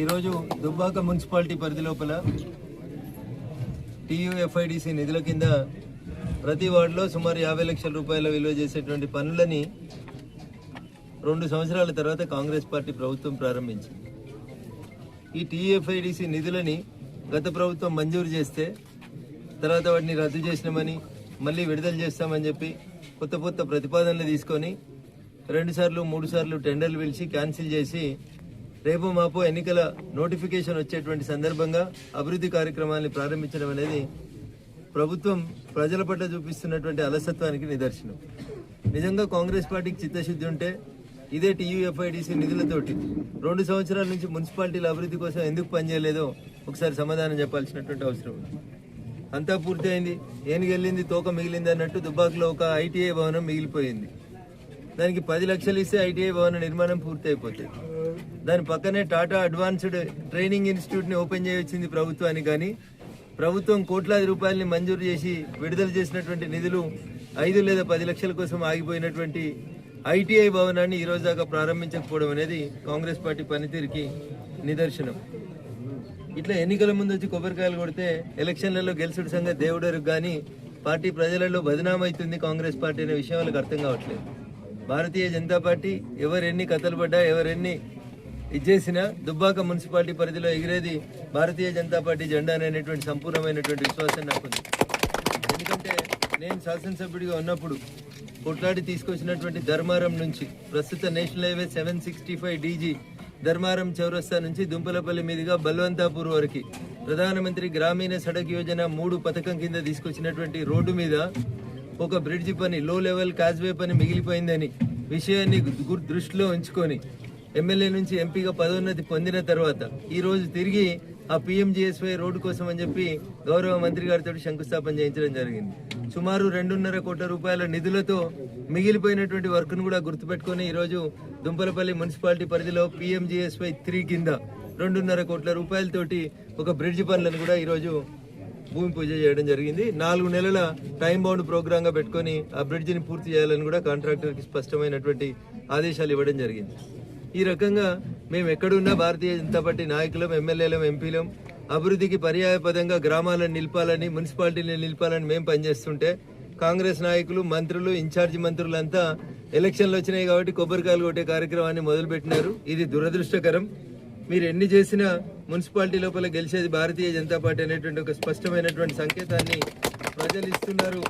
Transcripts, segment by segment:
ఈరోజు దుబ్బాక మున్సిపాలిటీ పరిధి లోపల TUFIDC నిధుల కింద ప్రతి వార్డులో సుమారు 50 లక్షల రూపాయల విలువ చేసేటువంటి పనులని 2 సంవత్సరాల తర్వాత కాంగ్రెస్ పార్టీ ప్రభుత్వం ప్రారంభించింది. ఈ TUFIDC నిధులని గత ప్రభుత్వం మంజూరు చేస్తే తర్వాత వాటిని రద్దు చేసినామని మళ్ళీ విడుదల చేస్తామని చెప్పి కొత్త ప్రతిపాదనలు తీసుకొని 2 సార్లు 3 సార్లు టెండర్లు పిలిచి క్యాన్సిల్ చేసి రేపు మాపో ఎన్నికల నోటిఫికేషన్ వచ్చేటువంటి సందర్భంగా అభివృద్ధి కార్యక్రమాన్ని ప్రారంభించడం అనేది ప్రభుత్వం ప్రజల పట్ల చూపిస్తున్నటువంటి అలసత్వానికి నిదర్శనం. నిజంగా కాంగ్రెస్ పార్టీకి చిత్తశుద్ధి ఉంటే ఇదే TUFIDC నిధులతోటి 2 సంవత్సరాల నుంచి మున్సిపాలిటీల అభివృద్ధి కోసం ఎందుకు పనిచేయలేదో ఒకసారి సమాధానం చెప్పాల్సినటువంటి అవసరం ఉంది. అంతా పూర్తయింది, ఏనుగెళ్ళింది తోక మిగిలింది అన్నట్టు దుబ్బాకలో ఒక ITI భవనం మిగిలిపోయింది. దానికి 10 లక్షలు ఇస్తే ITI భవన నిర్మాణం పూర్తి అయిపోతుంది. దాని పక్కనే టాటా అడ్వాన్స్డ్ ట్రైనింగ్ ఇన్స్టిట్యూట్ని ఓపెన్ చేయొచ్చింది ప్రభుత్వానికి, కానీ ప్రభుత్వం కోట్లాది రూపాయలని మంజూరు చేసి విడుదల చేసినటువంటి నిధులు 5 లేదా 10 లక్షల కోసం ఆగిపోయినటువంటి ITI భవనాన్ని ఈ రోజు దాకా ప్రారంభించకపోవడం అనేది కాంగ్రెస్ పార్టీ పనితీరుకి నిదర్శనం. ఇట్లా ఎన్నికల ముందు వచ్చి కొబ్బరికాయలు కొడితే ఎలక్షన్లలో గెలుసుడు సంగతి దేవుడరు, కానీ పార్టీ ప్రజలలో బదనామవుతుంది కాంగ్రెస్ పార్టీ అనే విషయం వాళ్ళకి అర్థం కావట్లేదు. భారతీయ జనతా పార్టీ ఎవరెన్ని కథలు పడ్డా ఎవరెన్ని ఇచ్చేసినా దుబ్బాక మున్సిపాలిటీ పరిధిలో ఎగిరేది భారతీయ జనతా పార్టీ జెండా అనేటువంటి సంపూర్ణమైనటువంటి విశ్వాసం నాకుంది. ఎందుకంటే నేను శాసనసభ్యుడిగా ఉన్నప్పుడు కొట్లాడి తీసుకొచ్చినటువంటి ధర్మారం నుంచి ప్రస్తుత నేషనల్ హైవే 765 DG ధర్మారం చౌరస్తా నుంచి దుంపలపల్లి మీదుగా బల్వంతాపూర్ వరకు ప్రధానమంత్రి గ్రామీణ సడక్ యోజన 3 పథకం కింద తీసుకొచ్చినటువంటి రోడ్డు మీద ఒక బ్రిడ్జి పని, లో లెవెల్ కాజ్వే పని మిగిలిపోయిందని విషయాన్ని దృష్టిలో ఉంచుకొని ఎమ్మెల్యే నుంచి ఎంపీగా పదోన్నతి పొందిన తర్వాత ఈ రోజు తిరిగి ఆ PMGSY రోడ్డు కోసం అని చెప్పి గౌరవ మంత్రి గారితో శంకుస్థాపన చేయించడం జరిగింది. సుమారు 2.5 కోట్ల రూపాయల నిధులతో మిగిలిపోయినటువంటి వర్క్ను కూడా గుర్తుపెట్టుకొని ఈరోజు దుంపలపల్లి మున్సిపాలిటీ పరిధిలో PMGSY 3 కింద 2.5 కోట్ల రూపాయలతోటి ఒక బ్రిడ్జి పనులను కూడా ఈరోజు భూమి పూజ చేయడం జరిగింది. 4 నెలల టైం బౌండ్ ప్రోగ్రామ్ గా పెట్టుకొని ఆ బ్రిడ్జిని పూర్తి చేయాలని కూడా కాంట్రాక్టర్కి స్పష్టమైనటువంటి ఆదేశాలు ఇవ్వడం జరిగింది. ఈ రకంగా మేము ఎక్కడున్నా భారతీయ జనతా పార్టీ నాయకులం, ఎమ్మెల్యేలం, ఎంపీలం అభివృద్ధికి పర్యాయపదంగా గ్రామాలను నిలపాలని, మున్సిపాలిటీని నిలపాలని మేము పనిచేస్తుంటే కాంగ్రెస్ నాయకులు, మంత్రులు, ఇన్ఛార్జి మంత్రులంతా ఎలక్షన్లు వచ్చినాయి కాబట్టి కొబ్బరికాయలు కొట్టే కార్యక్రమాన్ని మొదలుపెట్టినారు. ఇది దురదృష్టకరం. మీరు ఎన్ని చేసినా మున్సిపాలిటీ లోపల గెలిచేది భారతీయ జనతా పార్టీ అనేటువంటి ఒక స్పష్టమైనటువంటి సంకేతాన్ని ప్రజలు ఇస్తున్నారు.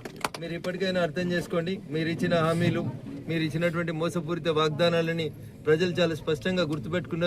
మీరు ఇప్పటికైనా అర్థం చేసుకోండి. మీరు ఇచ్చిన హామీలు, మీరు ఇచ్చినటువంటి మోసపూరిత వాగ్దానాలని ప్రజలు చాలా స్పష్టంగా గుర్తుపెట్టుకున్నారు.